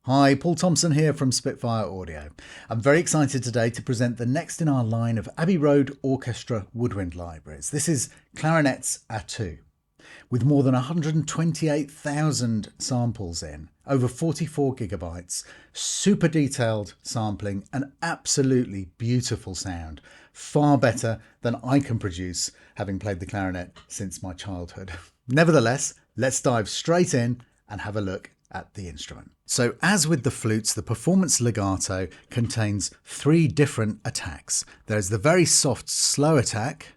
Hi, Paul Thompson here from Spitfire Audio. I'm very excited today to present the next in our line of Abbey Road Orchestra woodwind libraries. This is Clarinets A2, with more than 128,000 samples in, over 44 gigabytes, super detailed sampling, and absolutely beautiful sound, far better than I can produce, having played the clarinet since my childhood. Nevertheless, let's dive straight in and have a look at the instrument. So as with the flutes, the performance legato contains three different attacks. There's the very soft, slow attack,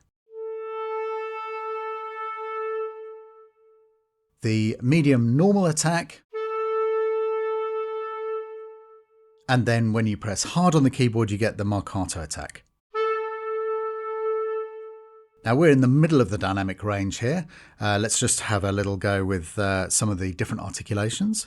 the medium normal attack, and then when you press hard on the keyboard, you get the Marcato attack. Now we're in the middle of the dynamic range here. Let's just have a little go with some of the different articulations.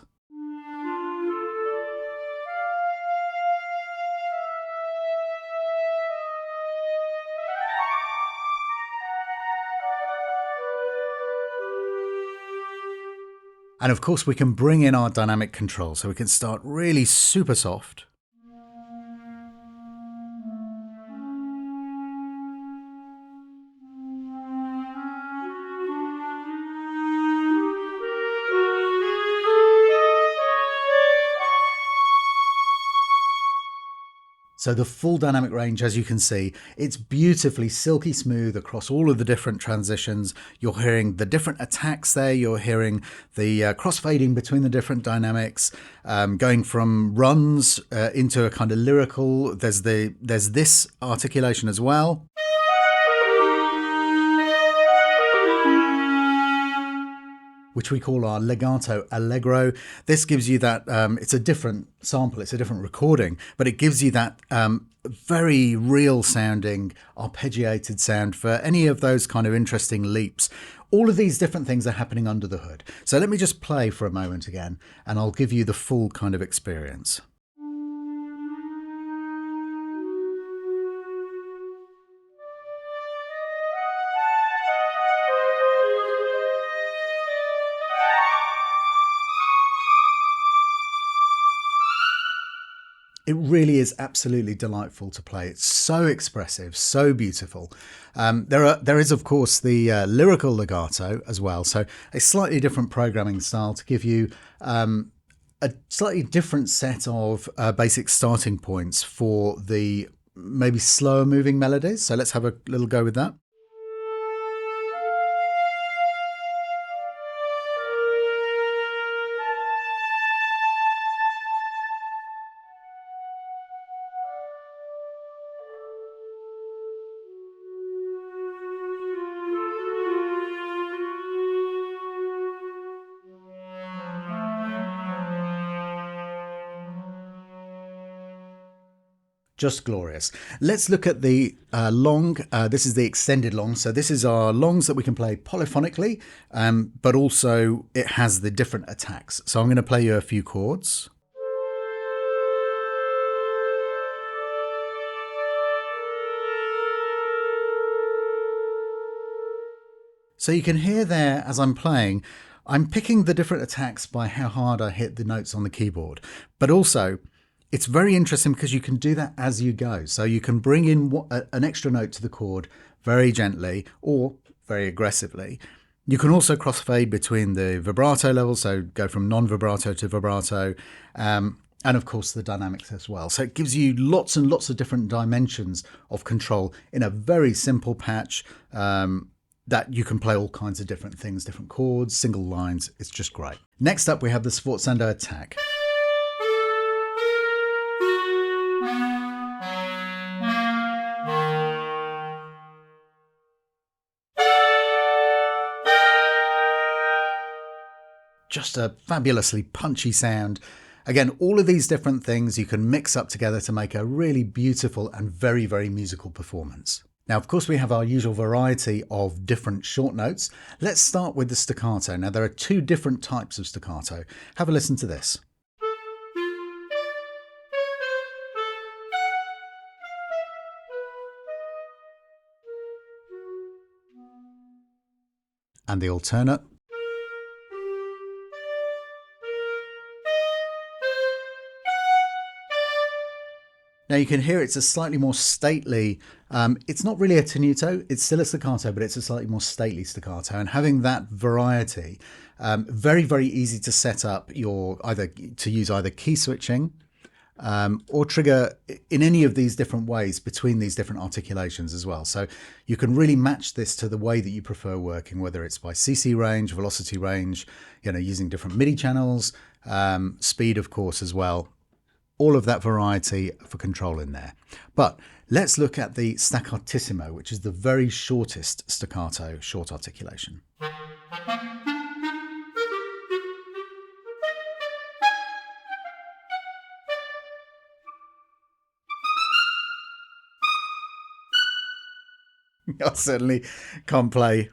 And of course we can bring in our dynamic control, so we can start really super soft. So the full dynamic range, as you can see, it's beautifully silky smooth across all of the different transitions. You're hearing the different attacks there. You're hearing the crossfading between the different dynamics, going from runs into a kind of lyrical. There's this articulation as well. Which we call our legato allegro. This gives you that, it's a different sample, it's a different recording, but it gives you that very real sounding, arpeggiated sound for any of those kind of interesting leaps. All of these different things are happening under the hood. So let me just play for a moment again, and I'll give you the full kind of experience. It really is absolutely delightful to play. It's so expressive, so beautiful. There is, of course, the lyrical legato as well. So a slightly different programming style to give you a slightly different set of basic starting points for the maybe slower moving melodies. So let's have a little go with that. Just glorious. Let's look at the long. This is the extended long. So this is our longs that we can play polyphonically, but also it has the different attacks. So I'm going to play you a few chords. So you can hear there as I'm playing, I'm picking the different attacks by how hard I hit the notes on the keyboard, but also it's very interesting because you can do that as you go. So you can bring in an extra note to the chord very gently or very aggressively. You can also crossfade between the vibrato levels, so go from non-vibrato to vibrato, and of course the dynamics as well. So it gives you lots and lots of different dimensions of control in a very simple patch that you can play all kinds of different things, different chords, single lines. It's just great. Next up, we have the Sforzando attack. Just a fabulously punchy sound. Again, all of these different things you can mix up together to make a really beautiful and very, very musical performance. Now, of course, we have our usual variety of different short notes. Let's start with the staccato. Now, there are two different types of staccato. Have a listen to this. And the alternate. Now you can hear it's a slightly more stately, it's not really a tenuto, it's still a staccato, but it's a slightly more stately staccato. And having that variety, very, very easy to set up use either key switching or trigger in any of these different ways between these different articulations as well. So you can really match this to the way that you prefer working, whether it's by CC range, velocity range, using different MIDI channels, speed, of course, as well. All of that variety for control in there. But let's look at the staccatissimo, which is the very shortest staccato short articulation. I certainly can't play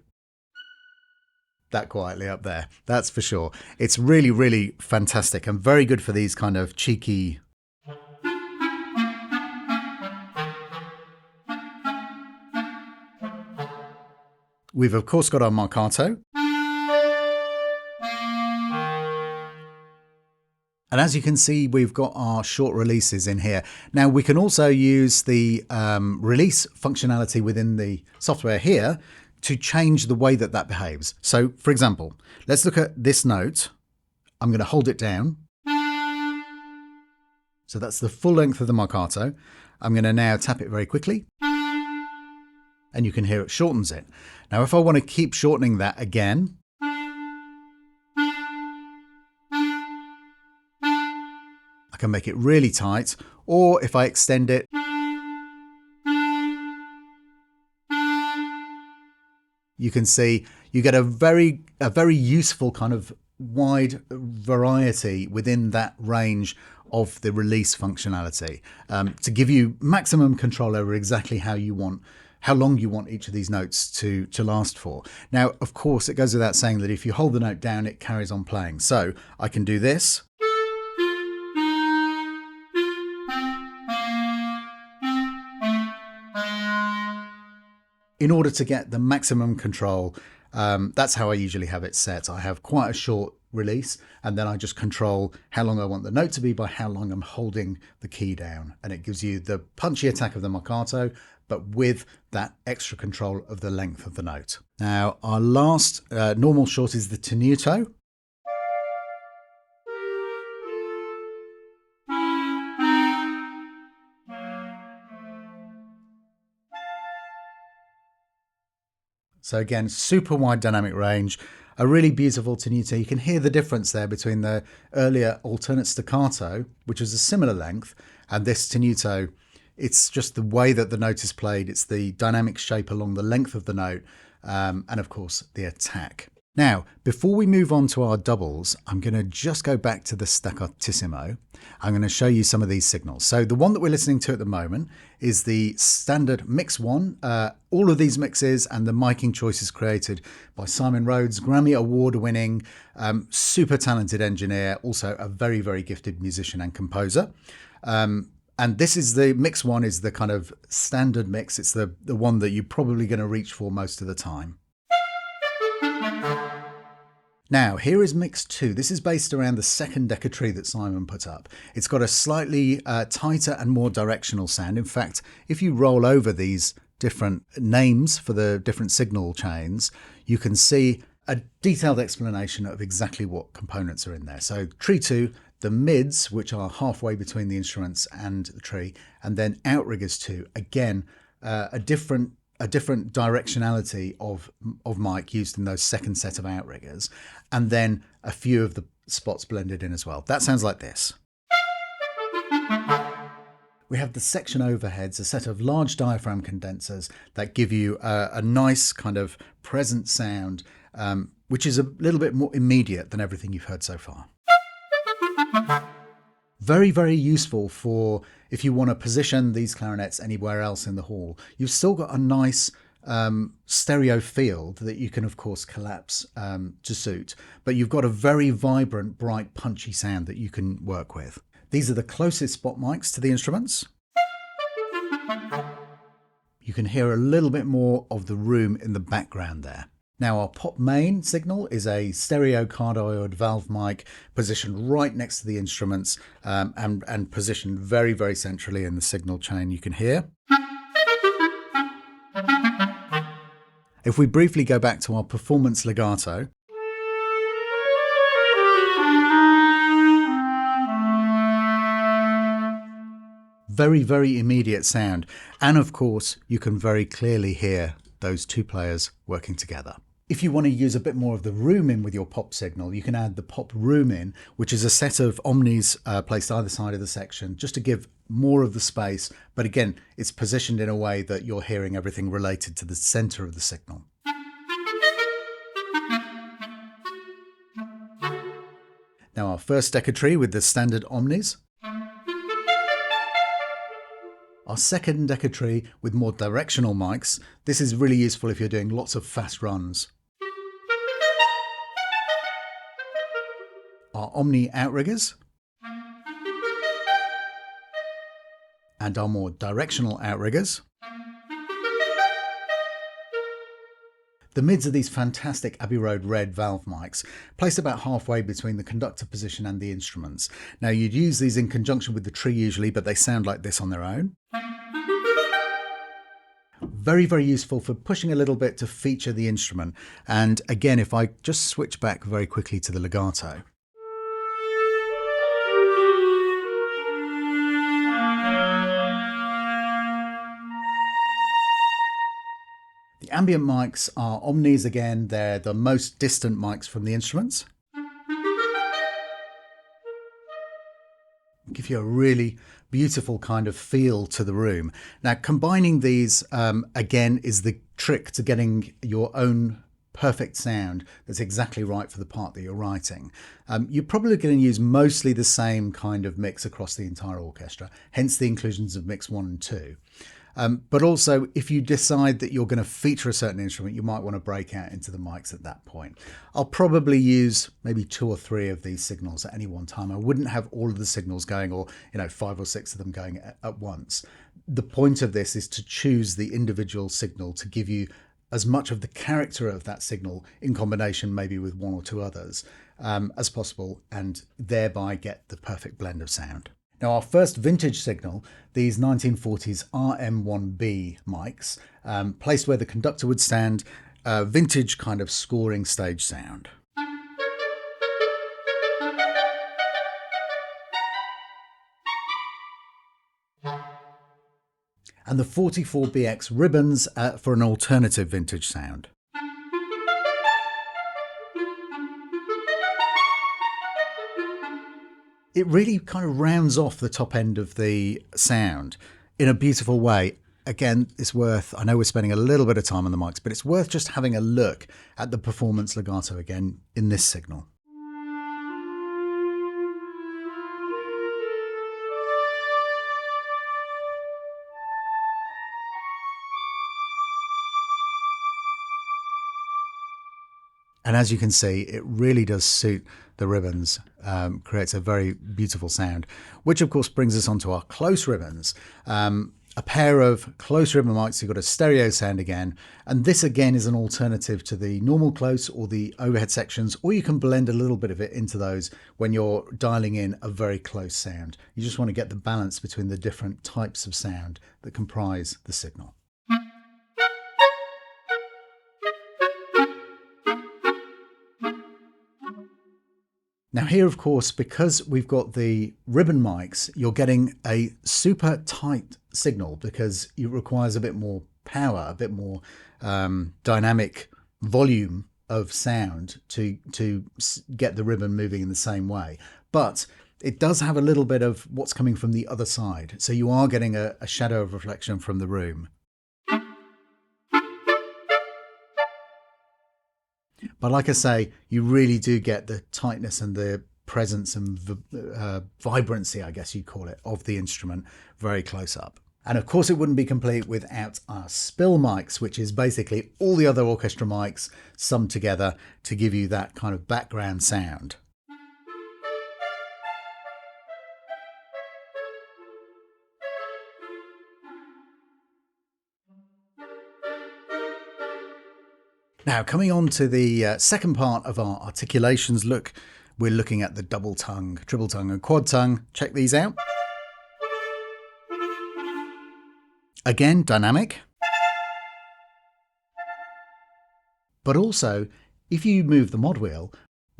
that quietly up there, that's for sure. It's really, really fantastic and very good for these kind of cheeky... We've of course got our Marcato. And as you can see, we've got our short releases in here. Now we can also use the release functionality within the software here to change the way that that behaves. So for example, let's look at this note. I'm going to hold it down. So that's the full length of the Marcato. I'm going to now tap it very quickly. And you can hear it shortens it. Now, if I want to keep shortening that again, I can make it really tight, or if I extend it, you can see you get a very useful kind of wide variety within that range of the release functionality to give you maximum control over exactly how long you want each of these notes to last for. Now, of course, it goes without saying that if you hold the note down, it carries on playing. So I can do this. In order to get the maximum control, that's how I usually have it set. I have quite a short release, and then I just control how long I want the note to be by how long I'm holding the key down. And it gives you the punchy attack of the Marcato, but with that extra control of the length of the note. Now, our last normal short is the tenuto. So again, super wide dynamic range, a really beautiful tenuto. You can hear the difference there between the earlier alternate staccato, which was a similar length, and this tenuto. It's just the way that the note is played. It's the dynamic shape along the length of the note, and of course the attack. Now, before we move on to our doubles, I'm going to just go back to the staccatissimo. I'm going to show you some of these signals. So the one that we're listening to at the moment is the standard mix one. All of these mixes and the miking choices created by Simon Rhodes, Grammy Award winning, super talented engineer, also a very, very gifted musician and composer. And this is the mix one, is the kind of standard mix. It's the one that you're probably going to reach for most of the time. Now, here is mix two. This is based around the second decatrie that Simon put up. It's got a slightly tighter and more directional sound. In fact, if you roll over these different names for the different signal chains, you can see a detailed explanation of exactly what components are in there. So tree two, the mids, which are halfway between the instruments and the tree, and then outriggers two, again, a different directionality of mic used in those second set of outriggers, and then a few of the spots blended in as well. That sounds like this. We have the section overheads, a set of large diaphragm condensers that give you a nice kind of present sound, which is a little bit more immediate than everything you've heard so far. Very, very useful for if you want to position these clarinets anywhere else in the hall. You've still got a nice stereo field that you can, of course, collapse to suit, but you've got a very vibrant, bright, punchy sound that you can work with. These are the closest spot mics to the instruments. You can hear a little bit more of the room in the background there. Now our pop main signal is a stereo cardioid valve mic positioned right next to the instruments and positioned very, very centrally in the signal chain you can hear. If we briefly go back to our performance legato, very, very immediate sound. And of course, you can very clearly hear those two players working together. If you want to use a bit more of the room in with your pop signal, you can add the pop room in, which is a set of omnis placed either side of the section, just to give more of the space. But again, it's positioned in a way that you're hearing everything related to the center of the signal. Now our first decatry with the standard omnis. Our second decatry with more directional mics. This is really useful if you're doing lots of fast runs. Our omni outriggers. And our more directional outriggers. The mids are these fantastic Abbey Road red valve mics, placed about halfway between the conductor position and the instruments. Now you'd use these in conjunction with the tree usually, but they sound like this on their own. Very, very useful for pushing a little bit to feature the instrument. And again, if I just switch back very quickly to the legato. The ambient mics are omnis again. They're the most distant mics from the instruments. Give you a really beautiful kind of feel to the room. Now, combining these again is the trick to getting your own perfect sound that's exactly right for the part that you're writing. You're probably going to use mostly the same kind of mix across the entire orchestra, hence the inclusions of mix 1 and 2. But also, if you decide that you're going to feature a certain instrument, you might want to break out into the mics at that point. I'll probably use maybe 2 or 3 of these signals at any one time. I wouldn't have all of the signals going, or 5 or 6 of them going at once. The point of this is to choose the individual signal to give you as much of the character of that signal in combination maybe with 1 or 2 others as possible, and thereby get the perfect blend of sound. Now our first vintage signal, these 1940s RM1B mics, placed where the conductor would stand, vintage kind of scoring stage sound. And the 44BX ribbons for an alternative vintage sound. It really kind of rounds off the top end of the sound in a beautiful way. Again, it's worth, I know we're spending a little bit of time on the mics, but it's worth just having a look at the performance legato again in this signal. And as you can see, it really does suit the ribbons, creates a very beautiful sound, which of course brings us on to our close ribbons. A pair of close ribbon mics, you've got a stereo sound again, and this again is an alternative to the normal close or the overhead sections, or you can blend a little bit of it into those when you're dialing in a very close sound. You just want to get the balance between the different types of sound that comprise the signal. Now here, of course, because we've got the ribbon mics, you're getting a super tight signal because it requires a bit more power, a bit more dynamic volume of sound to get the ribbon moving in the same way. But it does have a little bit of what's coming from the other side. So you are getting a shadow of reflection from the room. But like I say, you really do get the tightness and the presence and vibrancy, I guess you'd call it, of the instrument very close up. And of course, it wouldn't be complete without our spill mics, which is basically all the other orchestra mics summed together to give you that kind of background sound. Now, coming on to the second part of our articulations look, we're looking at the double tongue, triple tongue and quad tongue. Check these out. Again, dynamic. But also, if you move the mod wheel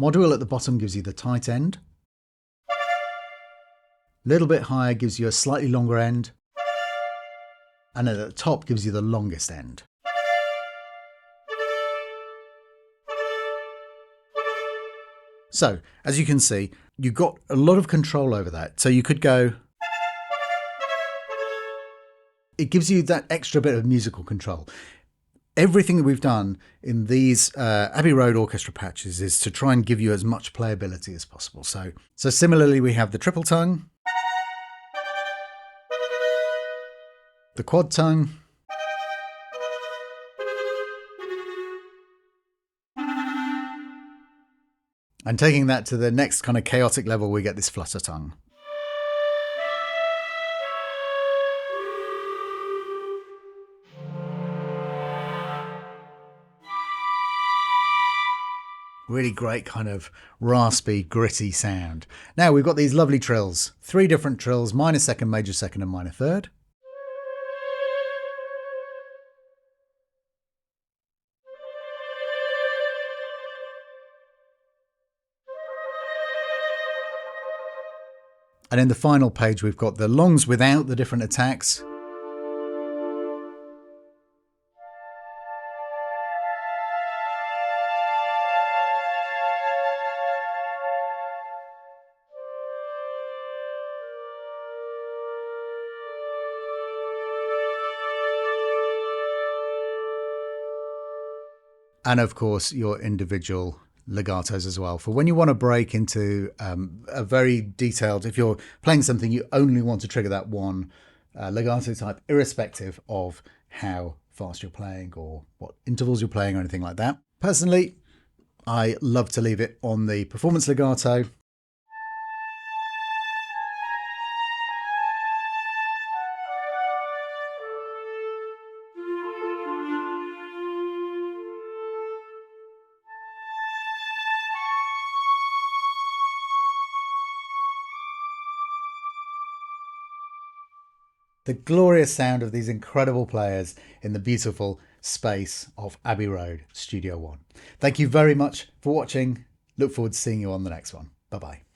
at the bottom gives you the tight end. A little bit higher gives you a slightly longer end. And at the top gives you the longest end. So, as you can see, you've got a lot of control over that. So you could go... It gives you that extra bit of musical control. Everything that we've done in these Abbey Road Orchestra patches is to try and give you as much playability as possible. So similarly, we have the triple tongue, the quad tongue, and taking that to the next kind of chaotic level, we get this flutter tongue. Really great kind of raspy, gritty sound. Now we've got these lovely trills. 3 different trills, minor second, major second and minor third. And in the final page, we've got the longs without the different attacks. And of course, your individual legatos as well. For when you want to break into a very detailed, if you're playing something, you only want to trigger that one legato type, irrespective of how fast you're playing or what intervals you're playing or anything like that. Personally, I love to leave it on the performance legato. The glorious sound of these incredible players in the beautiful space of Abbey Road Studio One. Thank you very much for watching. Look forward to seeing you on the next one. Bye-bye.